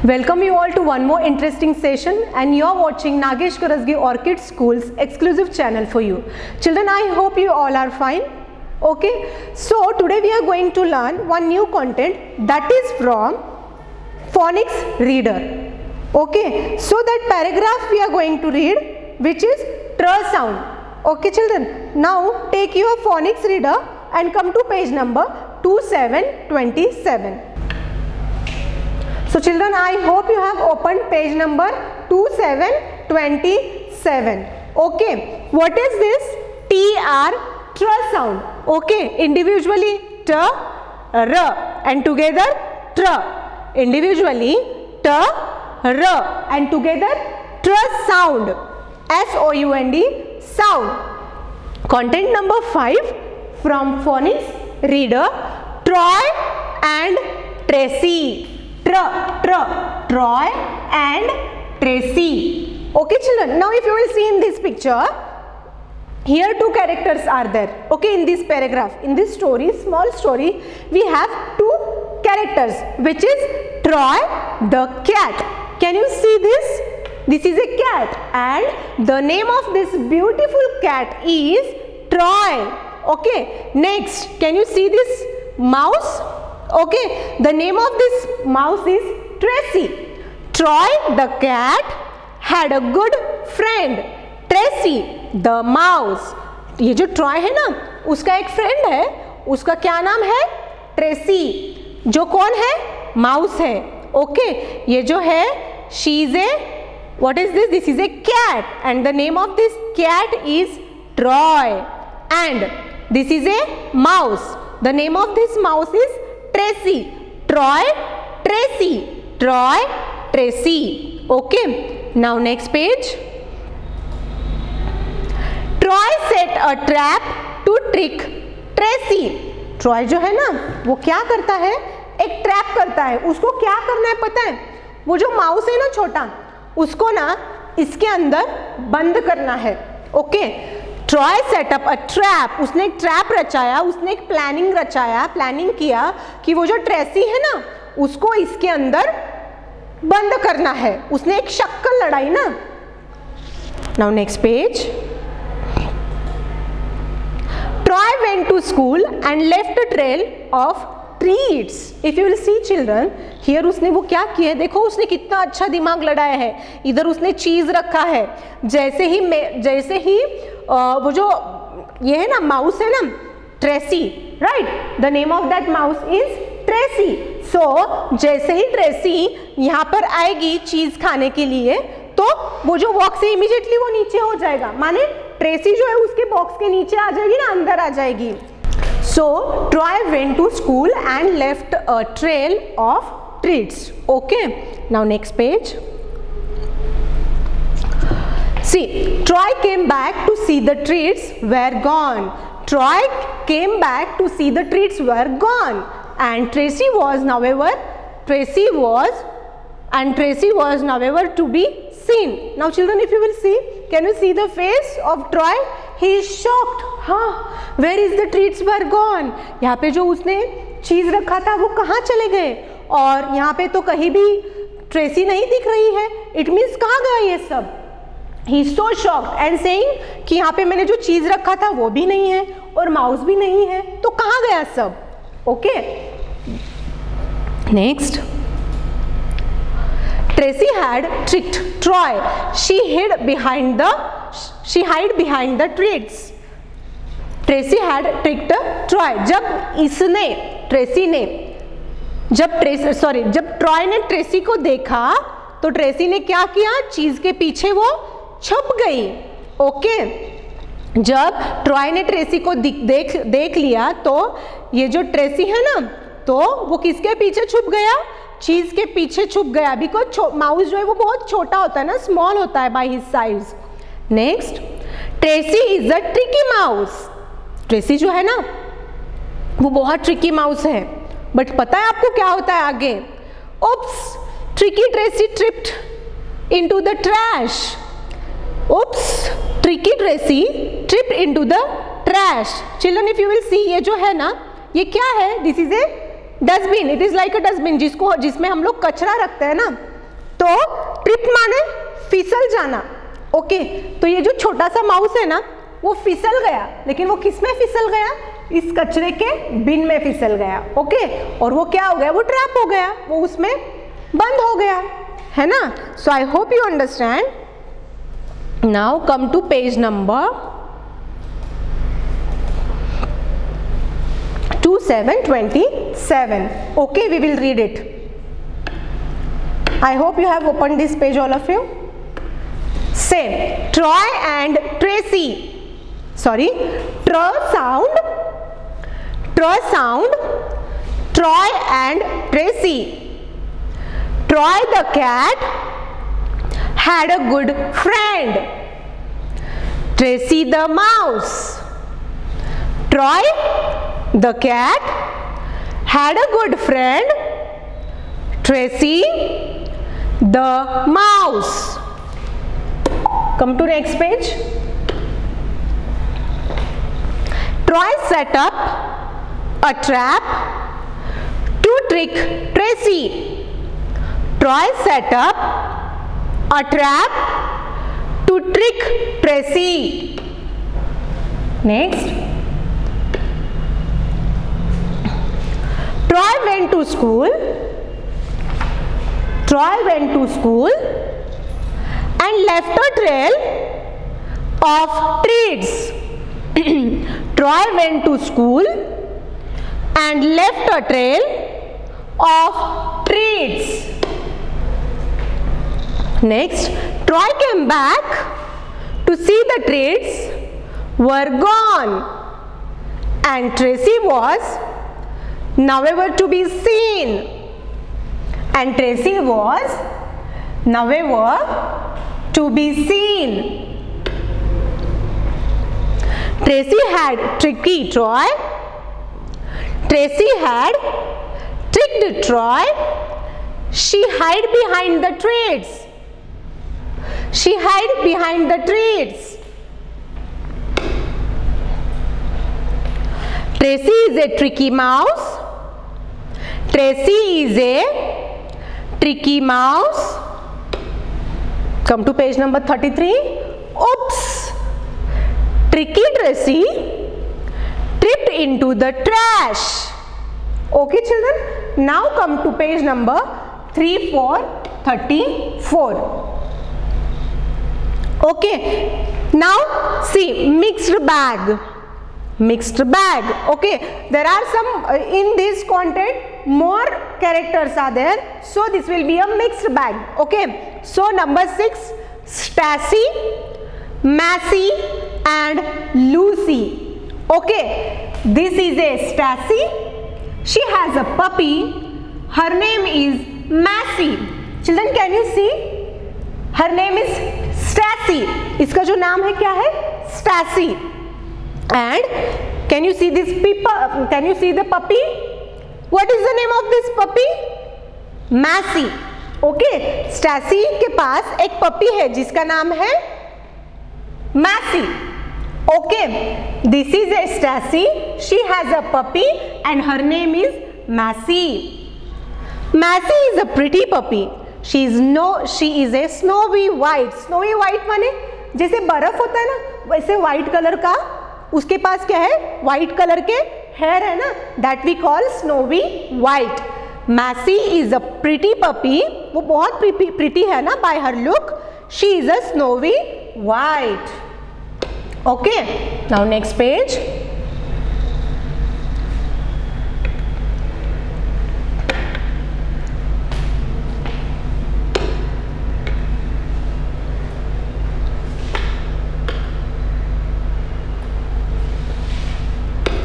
Welcome you all to one more interesting session, and you are watching Nagesh Karasgi Orchid School's exclusive channel for you. Children, I hope you all are fine. Okay, so today we are going to learn one new content that is from phonics reader. Okay, so that paragraph we are going to read, which is tr sound. Okay children, now take your phonics reader and come to page number 2727. So children, I hope you have opened page number 2727. Okay, what is this? TR, tr sound. Okay, individually tr, r, and together tr. Individually tr, r, and together tr sound. SOUND, sound. Content number 5 from phonics reader, Troy and Tracy. Troy and Tracy. Okay children, now if you will see in this picture, here two characters are there. Okay, in this paragraph, in this story, small story, we have two characters, which is Troy the cat. Can you see this? This is a cat and the name of this beautiful cat is Troy. Okay, next, can you see this mouse? Okay, the name of this mouse is Tracy. Troy the cat had a good friend, Tracy the mouse. ये जो Troy है ना, उसका एक friend है, उसका क्या नाम है? Tracy. जो कौन है? माउस है. ओके, ये जो है, she is a, what is this? This is a cat and the name of this cat is Troy. And this is a mouse. The name of this mouse is Tracy. Troy, Tracy. Troy, Tracy. Okay. Now next page. Troy set a trap to trick Tracy. Troy जो है ना, वो क्या करता है? एक trap करता है. उसको क्या करना है पता है? वो जो माउस है ना छोटा, उसको ना इसके अंदर बंद करना है. Okay. Troy setup a trap. उसने एक ट्रैप रचाया, उसने एक प्लानिंग किया कि वो जो ट्रेसी है ना, उसको इसके अंदर बंद करना है. उसने एक शक्ल लड़ाई ना. Now next page. Troy went to school and left a trail of treats. If you will see children, here उसने वो क्या किया है, देखो उसने कितना अच्छा दिमाग लड़ाया है. इधर उसने चीज रखा है. जैसे ही वो जो ये है ना माउस है ना, Tracy, right, the name of that mouse is Tracy. So जैसे ही ट्रेसी यहाँ पर आएगी चीज खाने के लिए, तो वो जो बॉक्स है इमीडिएटली वो नीचे हो जाएगा. माने ट्रेसी जो है उसके बॉक्स के नीचे आ जाएगी ना, अंदर आ जाएगी. So Troy went to school and left a trail of treats. Okay. Now next page. See, Troy came back to see the treats were gone. Troy came back to see the treats were gone, and Tracy was nowhere to be seen. Now children, if you will see, can you see the face of Troy? He is shocked. हाँ, where is the treats were gone? यहाँ पे जो उसने चीज रखा था वो कहाँ चले गए? और यहाँ पे तो कहीं भी ट्रेसी नहीं दिख रही है. It means कहाँ गया ये सब? He is so shocked and saying कि यहाँ पे मैंने जो चीज रखा था वो भी नहीं है और माउस भी नहीं है, तो कहाँ गया सब? Okay. Next. Tracy had tricked Troy. She hid behind the treats. Tracy had tricked Troy. जब Troy ने ट्रेसी को देखा, तो ट्रेसी ने क्या किया? चीज के पीछे वो छुप गई. ओके. जब ट्रॉय ने ट्रेसी को देख लिया, तो ये जो ट्रेसी है ना, तो वो किसके पीछे छुप गया? चीज के पीछे छुप गया. बिकॉज माउस जो है वो बहुत छोटा होता है ना, स्मॉल होता है by his size. Next. Tracy is a tricky mouse. Tracy जो है ना, वो बहुत ट्रिकी माउस है. बट पता है आपको क्या होता है आगे? Oops, tricky Tracy tripped into the trash. Oops, tricky Tracy tripped into the trash. Children, if you will see, ये जो है ना, ये क्या है? This is a dustbin. It is like a dustbin, जिसमें हम लोग कचरा रखते हैं ना. तो ट्रिप माने फिसल जाना। ओके, तो ये जो छोटा सा माउस है ना वो फिसल गया, लेकिन वो किस में फिसल गया? इस कचरे के बिन में फिसल गया। ओके, और वो क्या हो गया? वो ट्रैप हो गया, वो उसमें बंद हो गया, है ना। So I hope you understand. Now come to page number 2727. Okay, we will read it. I hope you have opened this page, all of you. Same. Troy and Tracy. Sorry. Tr sound. Troy and Tracy. Troy the cat had a good friend. Tracy the mouse. Troy the cat had a good friend. Tracy the mouse. Come to next page. Troy set up a trap to trick Tracy. Troy set up a trap to trick Tracy. Next. Troy went to school. Troy went to school and left a trail of treats. Troy went to school and left a trail of treats. Next, Troy came back to see the treats were gone and Tracy was nowhere to be seen. And Tracy was nowhere to be seen. Tracy had tricked Troy. Tracy had tricked Troy. She hid behind the trees. She hid behind the trees. Tracy is a tricky mouse. Tracy is a tricky mouse. Come to page number 33. Oops! Tricky Tracy tripped into the trash. Okay, children. Now come to page number 3434. Okay. Now see, mixed bag. Mixed bag. Okay, there are some in this content more characters are there, so this will be a mixed bag. Okay, so number 6, Stacy, Massey and Lucy. Okay, this is a Stacy. She has a puppy. Her name is Massey. Children, can you see? Her name is Stacy. इसका जो नाम है क्या है? Stacy. And can you see this can you see the puppy? What is the name of this puppy? Massey. Okay, Stacy के पास एक puppy है जिसका नाम है Massey. Okay, this is a Stacy. She has a puppy and her name is Massey. Massey is a pretty puppy. She is a snowy white. Snowy white माने जैसे बर्फ होता है ना वैसे white कलर का उसके पास क्या है? व्हाइट कलर के हेयर है ना, that we call snowy white. Macy is a pretty puppy. वो बहुत प्रिटी है ना by her look. She is a snowy white. Okay, now next page.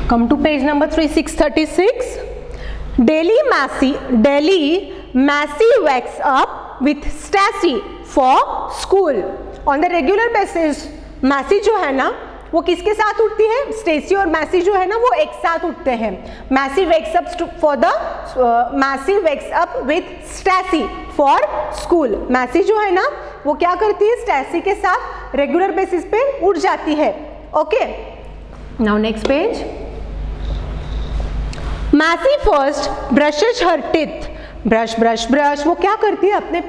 Come to page number 3636. Daily Massey wakes up with Stacy for school. On the regular basis, Massey जो है ना वो किसके साथ उठती है? स्टेसी और मैसी जो है ना वो एक साथ उठते हैं. Massey wakes up with Stacy for school. Massey जो है ना वो क्या करती है? स्टेसी के साथ रेगुलर बेसिस पे उठ जाती है. Okay, now next page. Massey first brushes her teeth brush brush brush, वो क्या करती है अपने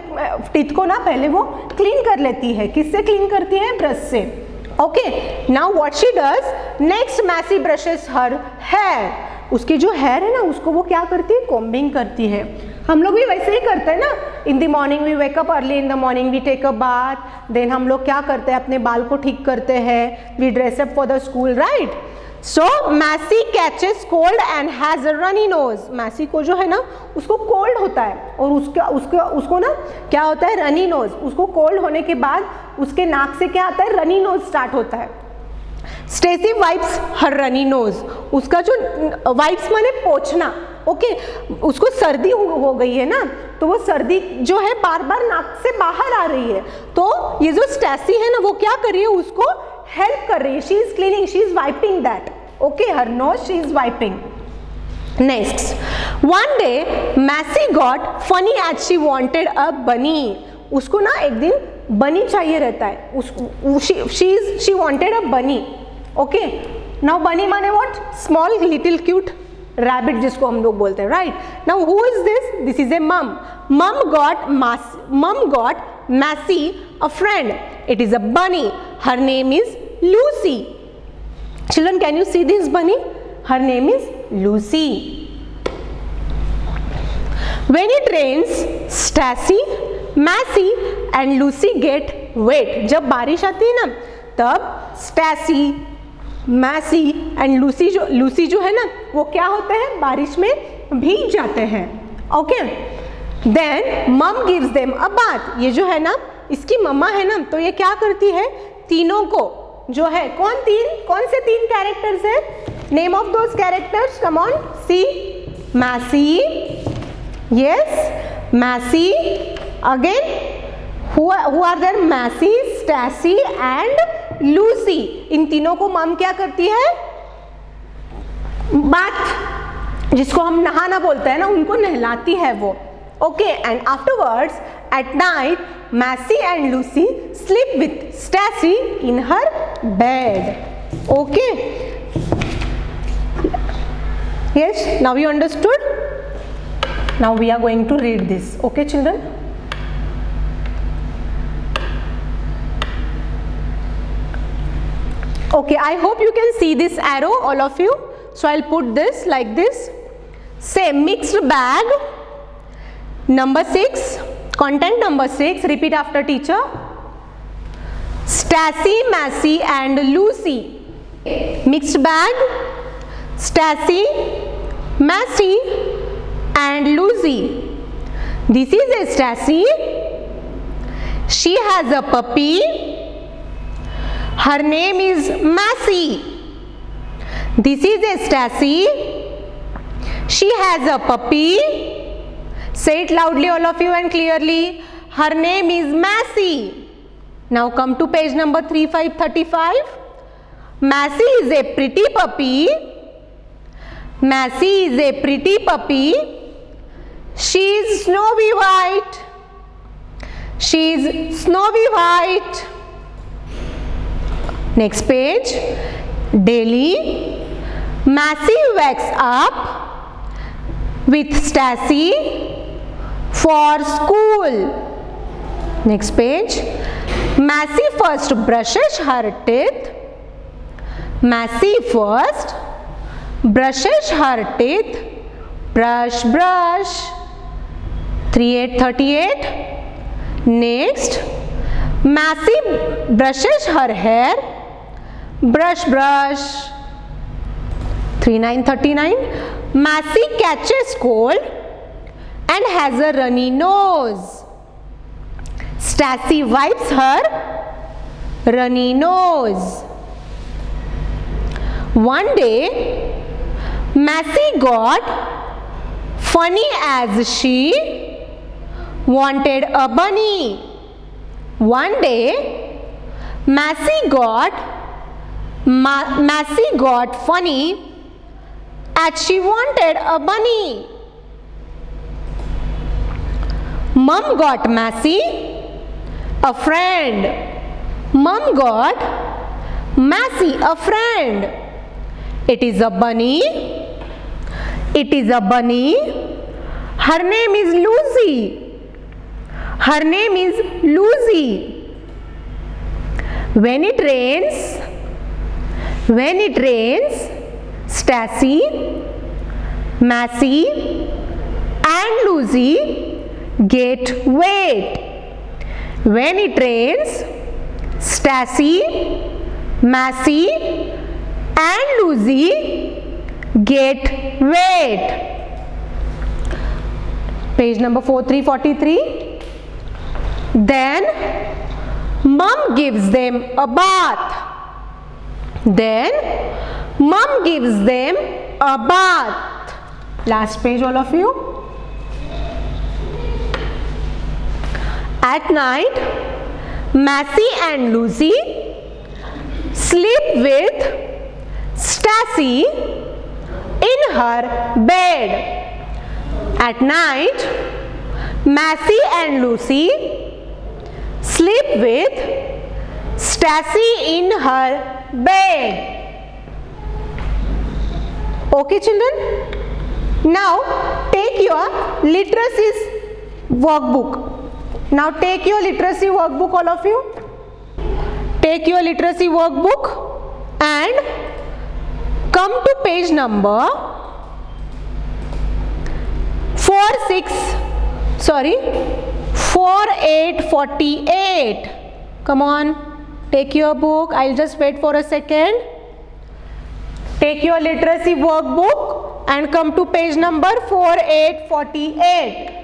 टीथ को ना पहले वो क्लीन कर लेती है। किससे क्लीन करती है? ब्रश से। Okay, now what she does, next Macy brushes her hair, उसकी जो हेयर है ना उसको वो क्या करती है? कॉम्बिंग करती है। हम लोग भी वैसे ही करते हैं ना, in the morning we wake up early in the morning, we take a bath, then हम लोग क्या करते हैं? अपने बाल को ठीक करते हैं, we dress up for the school, right. So Macy catches cold and has a runny nose, Macy को जो है ना उसको कोल्ड होता है और उसको ना क्या होता है? Runny nose. उसको कोल्ड होने के बाद उसके नाक से क्या आता है? रनी नोज स्टार्ट होता है। स्टेसी वाइप्स हर रनी नोज, उसका जो वाइप्स माने पोंछना, ओके, उसको सर्दी हो गई है ना, तो वो सर्दी जो है बार बार नाक से बाहर आ रही है, तो ये जो स्टेसी है ना वो क्या कर रही है? उसको हेल्प कर रही है। She is cleaning, she is wiping that, okay, her nose she is wiping. Next, one day Macy got funny as she wanted a bunny, उसको ना एक दिन बनी चाहिए रहता है, शी वांटेड अ बनी, ओके। नाउ बनी माने what? Small little cute rabbit जिसको हम लोग बोलते हैं, right. Now who is this? This is a mum. Mum got Maisy a friend, it is a bunny, her name is Lucy. Children, can you see this bunny? Her name is Lucy. When it rains, Stacy, Massy and Lucy get wet. जब बारिश आती है ना तब Stacy, Massy and Lucy जो है ना वो क्या होते हैं? बारिश में भीग जाते हैं, okay. Then mom gives them a bath. ये जो है ना इसकी मम्मा है ना, तो ये क्या करती है? तीनों को जो है, कौन से तीन कैरेक्टर्स है? Name of those characters, come on, see. Maisy, yes, Maisy, again who are there? Maisy, Stacy and Lucy. इन तीनों को मम क्या करती है? बाथ, जिसको हम नहाना बोलते हैं ना, उनको नहलाती है वो, okay. And afterwards at night Massy and Lucy sleep with Stacy in her bed, okay. Yes, now you understood. Now we are going to read this, okay children. Okay, I hope you can see this arrow, all of you. So I'll put this like this. Say mixed bag number 6. Content number 6, repeat after teacher. Stacy, Massy and Lucy. Mixed bag, Stacy, Massy and Lucy. This is a Stacy. She has a puppy. Her name is Massy. This is a Stacy. She has a puppy. Say it loudly, all of you, and clearly. Her name is Massy. Now come to page number 3535. Massy is a pretty puppy. Massy is a pretty puppy. She is snowy white. She is snowy white. Next page. Daily, Massy wakes up with Stacy for school. Next page. Massy first brushes her teeth. Massy first brushes her teeth. Brush, brush. 3838. Next. Massy brushes her hair. Brush, brush. 3939. Massy catches cold and has a runny nose. Stacy wipes her runny nose. One day, Massy got funny as she wanted a bunny. One day, Massy got funny as she wanted a bunny. Mom got Massy a friend. Mom got Massy a friend. It is a bunny. It is a bunny. Her name is Lucy. Her name is Lucy. When it rains, Stacy, Massey and Lucy get wet. When it rains, Stacy, Massey and Lucy get wet. Page number 4343. Then Mom gives them a bath. Then Mom gives them a bath. Last page, all of you. At night, Massey and Lucy sleep with Stacy in her bed. At night, Massey and Lucy sleep with Stacy in her bed. Okay, children? Now take your literacy workbook. Now take your literacy workbook, all of you. Take your literacy workbook and come to page number 4848. Come on, take your book. I'll just wait for a second. Take your literacy workbook and come to page number 4848.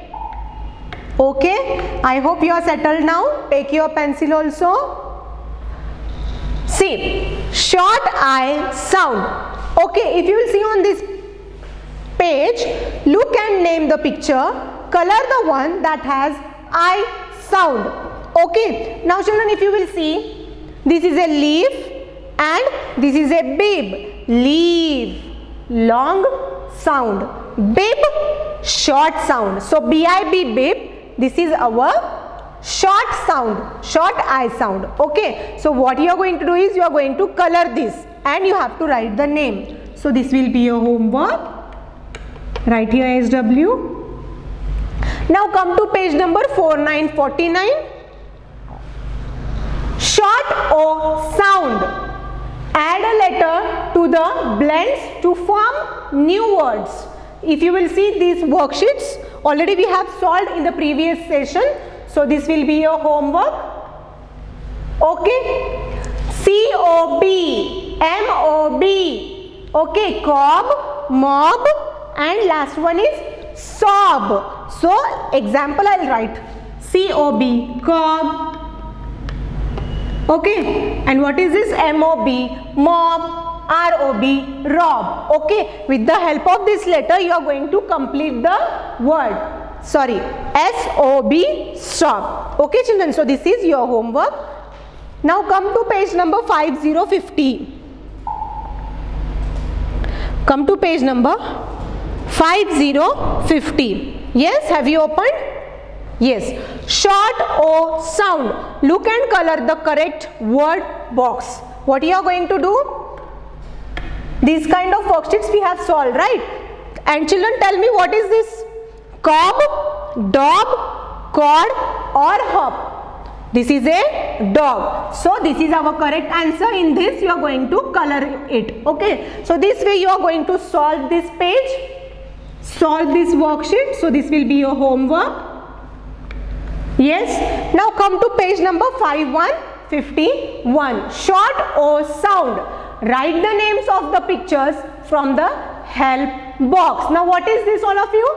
Okay, I hope you are settled now. Take your pencil also. See, short I sound. Okay, if you will see on this page, look and name the picture. Color the one that has I sound. Okay, now children, if you will see, this is a leaf and this is a bib. Leaf, long sound. Bib, short sound. So B-I-B, bib. This is our short sound, short I sound. Okay, so what you are going to do is you are going to color this and you have to write the name. So this will be your homework. Write here SW. Now come to page number 4949. Short O sound. Add a letter to the blends to form new words. If you will see these worksheets, already we have solved in the previous session. So this will be your homework. Okay. C-O-B, M-O-B. Okay, cob, mob, and last one is sob. So example I'll write C-O-B, cob. Okay, and what is this? M-O-B, mob, R-O-B, rob. Okay, with the help of this letter you are going to complete the word. Sorry, S-O-B, sob. Okay children, so this is your homework. Now come to page number 5050. Come to page number 5050. Yes, have you opened? Yes. Short O sound. Look and color the correct word box. What you are going to do? These kind of worksheets we have solved, right? And children, tell me, what is this? Cob, dog, cod or hop? This is a dog. So this is our correct answer. In this you are going to color it. Okay. So this way you are going to solve this page. Solve this worksheet. So this will be your homework. Yes. Now come to page number 5151. Short O sound. Write the names of the pictures from the help box. Now what is this, all of you?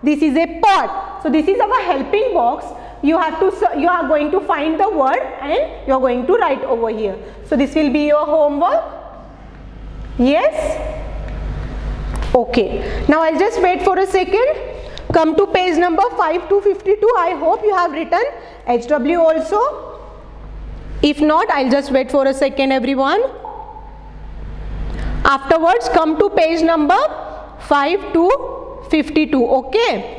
This is a pot. So this is our helping box. You are going to find the word and you are going to write over here. So this will be your homework. Yes. Okay. Now I'll just wait for a second. Come to page number 5252. I hope you have written HW also. If not, I'll just wait for a second, everyone. Afterwards, come to page number 5252. Okay.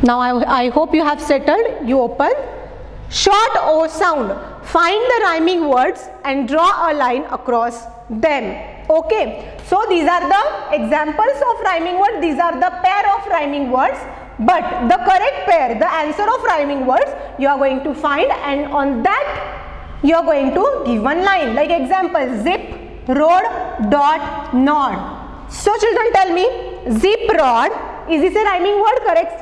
Now I hope you have settled. You open. Short O sound. Find the rhyming words and draw a line across them. Okay. So these are the examples of rhyming words. These are the pair of rhyming words. but the correct pair, the answer of rhyming words you are going to find, and on that you are going to give one line. Like example, zip, rod, dot, nod. So children, tell me, zip rod, is this a rhyming word?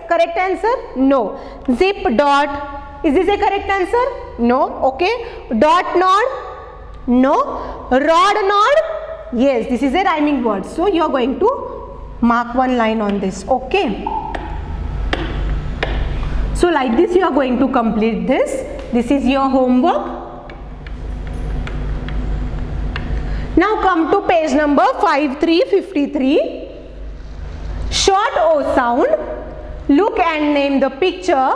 Correct answer? No. Zip dot, is this a correct answer? No. Okay. Dot nod? No. Rod nod? Yes, this is a rhyming word. So you are going to mark one line on this. Okay. So like this you are going to complete this. This is your homework. Now come to page number 5353. Short O sound. Look and name the picture.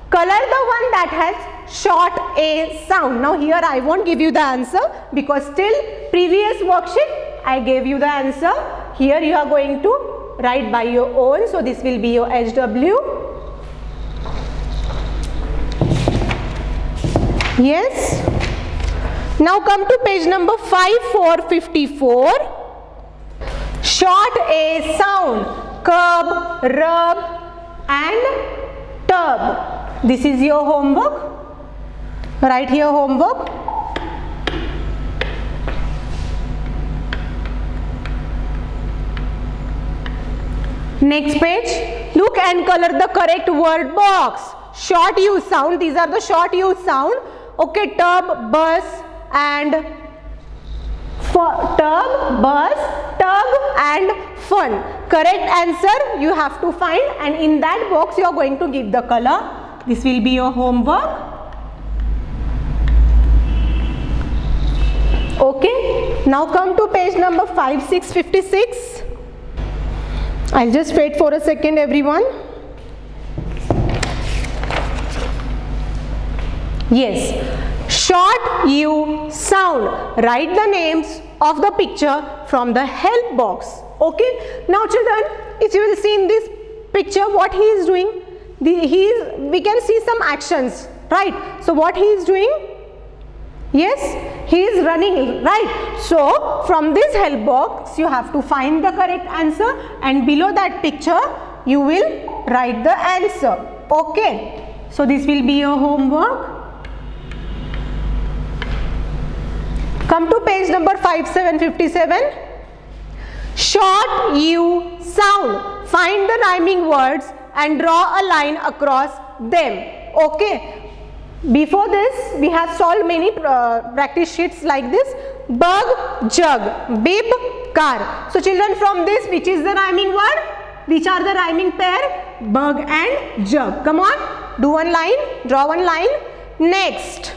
Color the one that has short A sound. Now here I won't give you the answer because still previous worksheet I gave you the answer. Here you are going to write by your own. So this will be your HW. Yes. Now come to page number 5454. Short A sound. Curb, rub and tub. This is your homework. Write here homework. Next page. Look and color the correct word box. Short U sound. These are the short U sound. Okay, tub, bus and tub, bus, tug and fun. Correct answer you have to find, and in that box you are going to give the color. This will be your homework. Okay. Now come to page number 5656. I'll just wait for a second, everyone. Yes. Short U sound. Write the names of the picture from the help box. Okay. Now children, if you will see in this picture what he is doing, we can see some actions, right? So what he is doing? Yes, he is running, right? So from this help box you have to find the correct answer, and below that picture you will write the answer. Okay. So this will be your homework. Come to page number 5757. Short U sound. Find the rhyming words and draw a line across them. Okay. Before this we have solved many practice sheets like this. Bug, jug, bib, car. So children, from this which is the rhyming word? Which are the rhyming pair? Bug and jug. Come on. Do one line. Draw one line. Next.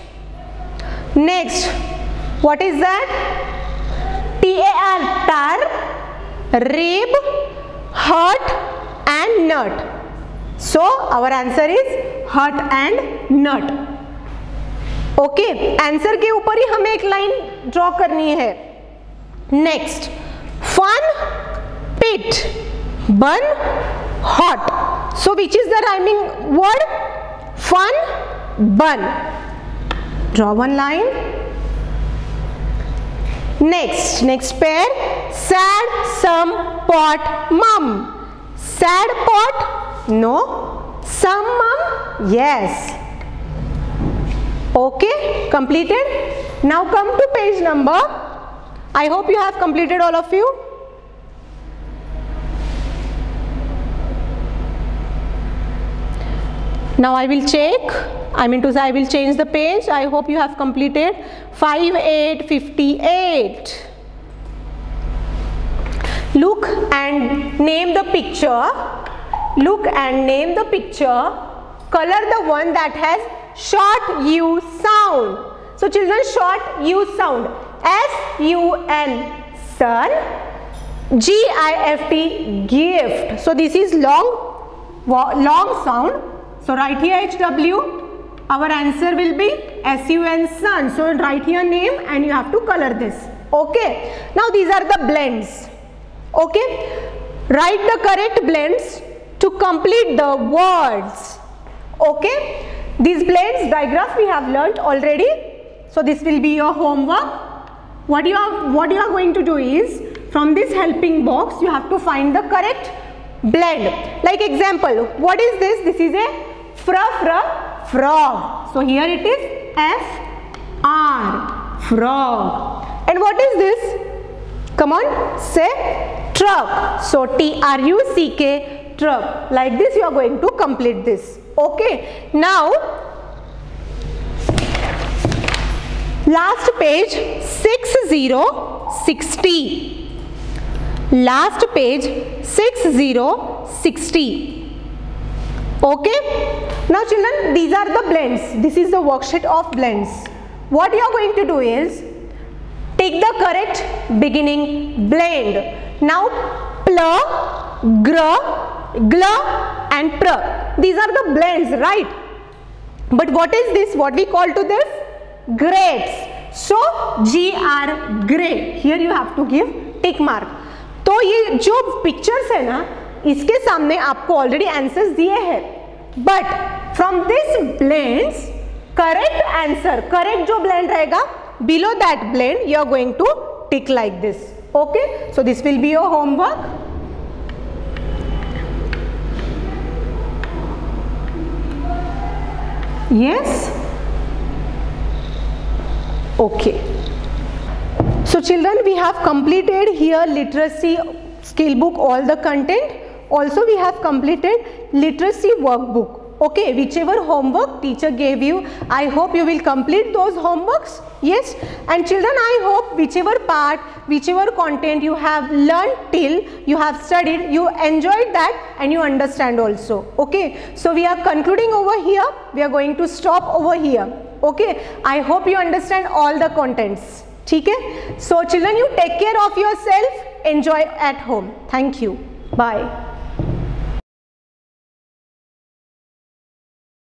What is that? TAR, tar, rib, hut and nut. So our answer is hut and nut. Okay. Answer के ऊपर ही हमें एक line draw करनी है. Next. Fun, pit, bun, hot. So which is the rhyming word? Fun, bun. Draw one line. Next pair. Sad, some, pot, mum. Sad pot? No. Some mum? Yes. Okay, completed. Now come to page number. I hope you have completed, all of you. Now I will check. I will change the page. I hope you have completed. 5858. Look and name the picture. Look and name the picture. Color the one that has short U sound. So children, short U sound. S-U-N, sun. G-I-F-T, gift. So this is long sound. So write here HW. Our answer will be S-U-N, sun. So write your name and you have to color this. Okay. Now these are the blends. Okay. Write the correct blends to complete the words. Okay. These blends diagraph we have learnt already. So this will be your homework. What you are going to do is, from this helping box you have to find the correct blend. Like example, what is this? This is a frog. So here it is F-R, frog. And what is this? Come on, say truck. So T-R-U-C-K, truck. Like this you are going to complete this. Okay. Now, last page 6060. Last page 6060. Okay. Now children, these are the blends. This is the worksheet of blends. What you are going to do is take the correct beginning blend. Now pl, gr, gl and pr. These are the blends, right? But what is this? What we call to this? Grades. So GR, grade. Here you have to give tick mark. तो ये जो pictures है ना, इसके सामने आपको already answers दिए हैं, but from this blends correct answer, correct जो ब्लेंड रहेगा below that blend you are going to tick like this. Okay, so this will be your homework. Yes? Okay. So children, we have completed here literacy skill book, all the content. Also we have completed literacy workbook. Okay, whichever homework teacher gave you, I hope you will complete those homeworks. Yes, and children, I hope whichever part, whichever content you have learned till you have studied, you enjoyed that and you understand also. Okay, so we are concluding over here. We are going to stop over here. Okay, I hope you understand all the contents. Okay, so children, you take care of yourself. Enjoy at home. Thank you. Bye.